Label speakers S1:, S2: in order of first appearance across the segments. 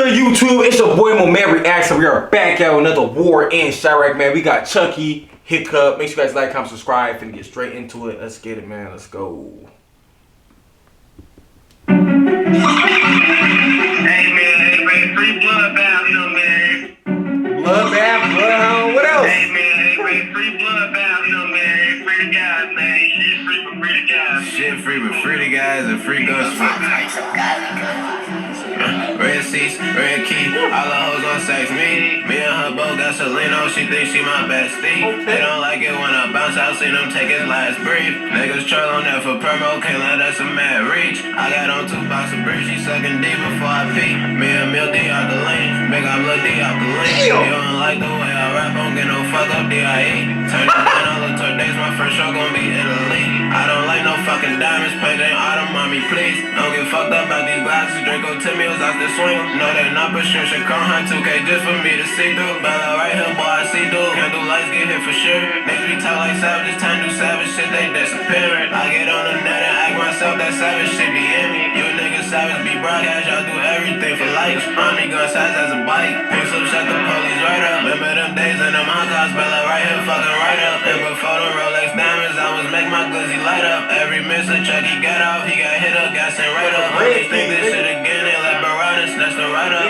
S1: good, YouTube? It's your boy Mo Man Reacts. We are back out with another war in Chirac, man. We got Chucky, Hiccup. Make sure you guys like, comment, subscribe, and get straight into it. Let's get it, man. Let's go.
S2: Hey man, free bloodbound, you know, man.
S1: Bloodbath, bloodhound, what else?
S2: Hey man, free bloodbound, you know, man. Free the guys, man. Shit free for free the guys.
S3: Shit free, but free the guys and free ghost fuck. Red seats, red key, all the hoes gon' sex me. Me and her both got Selena, she thinks she my bestie. They don't like it when I bounce out, seen them take his last breath. Niggas troll on that for promo, can't let us a mad reach. I got on 2 boxes of bricks, she sucking deep before I pee. Me and Milk D out the lane, big up Lil D out the lane. You don't like the way I rap, don't get no fuck up D.I.E. Turn it down, all the tour days, my first show gon' be Italy. I don't like no fucking diamonds, painted in autumn, mommy, please. Don't get fucked up about these glasses, Draco Timmy was out the swing. No, they're not prescription, come hunt 2K just for me to see through. Bella right here, boy, I see through. Candle lights get hit for sure. Niggas be talk like savages, time to do savage shit, they disappearing. I get on the net and act myself, that savage shit be in me. You niggas savage, be broadcast, y'all do everything for likes. Mommy gun size as a bike. Pink slip, shut the police right up. Remember them days in them hot cars, Bella right here, fucking right up. And before the Rolex diamonds, I was make my glizzy light up. Every miss a Chucky got off, he got hit up, got sent right up. They think this shit again, they let Barada snatch the right up.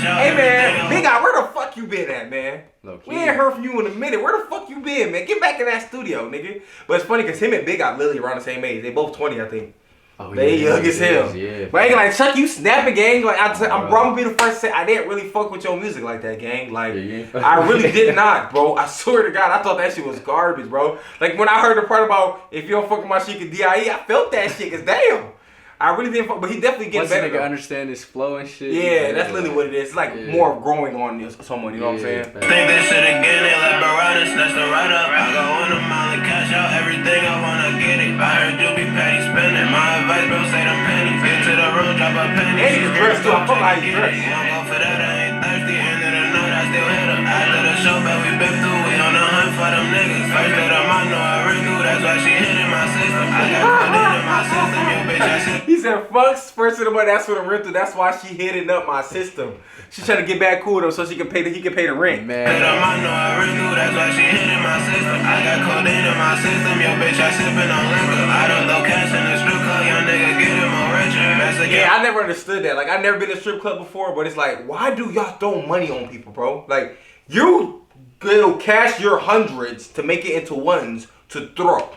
S1: Hey man, Big Eye, where the fuck you been at, man? We ain't heard from you in a minute. Where the fuck you been, man? Get back in that studio, nigga. But it's funny because him and Big Eye literally around the same age. They both 20, I think. Oh, they young as hell.
S3: Yeah,
S1: but I ain't like, Chuck, you snapping, gang. Like, I'm gonna be the first to say I didn't really fuck with your music like that, gang. Like, I really did not, bro. I swear to God, I thought that shit was garbage, bro. Like, when I heard the part about if you don't fuck with my shit, D.I.E., I felt that shit, because damn. I really didn't fuck, but he definitely gets better.
S4: Once a nigga understand his flow and shit.
S1: Yeah, that's literally what it is. It's like more growing on this, someone, you know what I'm saying?
S3: Think this shit again, they let Barada snatch the right up. I go on a mile and cash out everything, I wanna get it. I heard you be petty spending. My advice, bro, say them pennies. Get to the room, drop a penny.
S1: And he's dressed too. I fuck how he's dressed.
S3: You don't go for that, I ain't thirsty. End of the night, I still hit him. After the show, but we been through. We on the hunt for them niggas. First that I might know I ring through. That's why she hit in my system. I got put it in my system, yo bitch, I said.
S1: He said, fucks first of the money, that's for the rental. That's why she hitting up my system. She's trying to get back cool with him so she can pay he can pay the rent.
S3: Man. I know I ring through. That's why she hit in my system. I got codeine in my system, yo bitch, I sipping on liquor. I don't throw cash in the strip club, young nigga get him more richer.
S1: Yeah, I never understood that. Like, I never been to a strip club before, but it's like, why do y'all throw money on people, bro? Like, you will cash your hundreds to make it into ones to throw.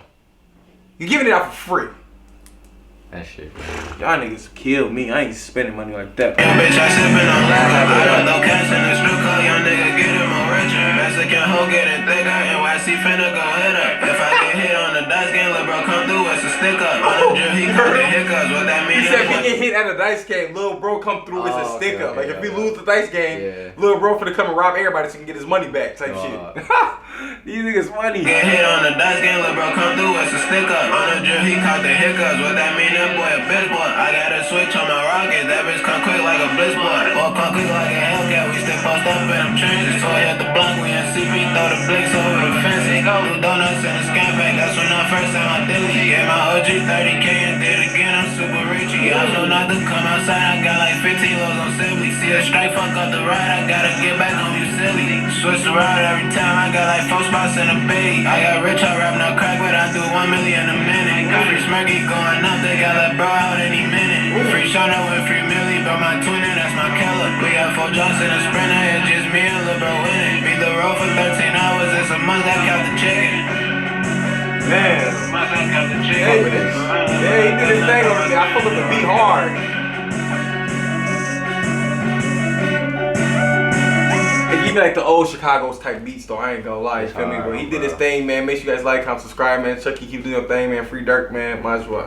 S1: You're giving it out for free.
S4: That shit.
S1: Y'all niggas killed me. I ain't spending money like that.
S3: Yo, bitch, I sippin' on liquor. I don't throw cash in the strip club, young nigga get him more richer. Mexican hoe getting thicker, NYC finna go hit her. If I get hit on the dice game, lil' bro come through, it's a stick up. On the drill, he caught the hiccups. What that mean?
S1: He said if he get hit at a dice game, lil' bro come through, it's a stick up. Like, if we lose the dice game, lil' bro finna come and rob everybody so he can get his money back type shit. These niggas funny.
S3: Get hit on the dice game, lil' bro come through, it's a stick up. On the drill, he caught the hiccups. What that mean? That boy a bitch boy. I got a switch on my rocket. That bitch come quick like a blitz boy. Or come quick like a Hellcat. We still post up in them trenches. So I hit the block, we in CP, throw the blicks over the fence. He go with donuts in the scan pack. That's when I first saw my dilly. Gave my OG 30K and did again. I'm super rich. I know not to come outside. I got like 15 lows on Sibley. See a strike, fuck up the ride. I gotta get back on you silly. Switch the route every time. I got like 4 spots in a bag. I got rich, I rap no crack, but I do 1 million a minute. Free Smirky going up. They got that bro out any minute. Free Shona with free Millie, but my twin, that's my killer. We got 4 jumps in a sprinter, it's just me and lil' bro winning. Beat the road for 13 hours, it's a month I count the chicken.
S1: Man.
S3: Month I count the chicken.
S1: Yeah, he did his thing over there. I fuck with the beat hard. It give me like the old Chicago's type beats though, I ain't gonna lie, you feel me? But he did his thing, man. Make sure you guys like, comment, subscribe, man. Chucky, keep doing your thing, man. Free Dirk, man. Might as well.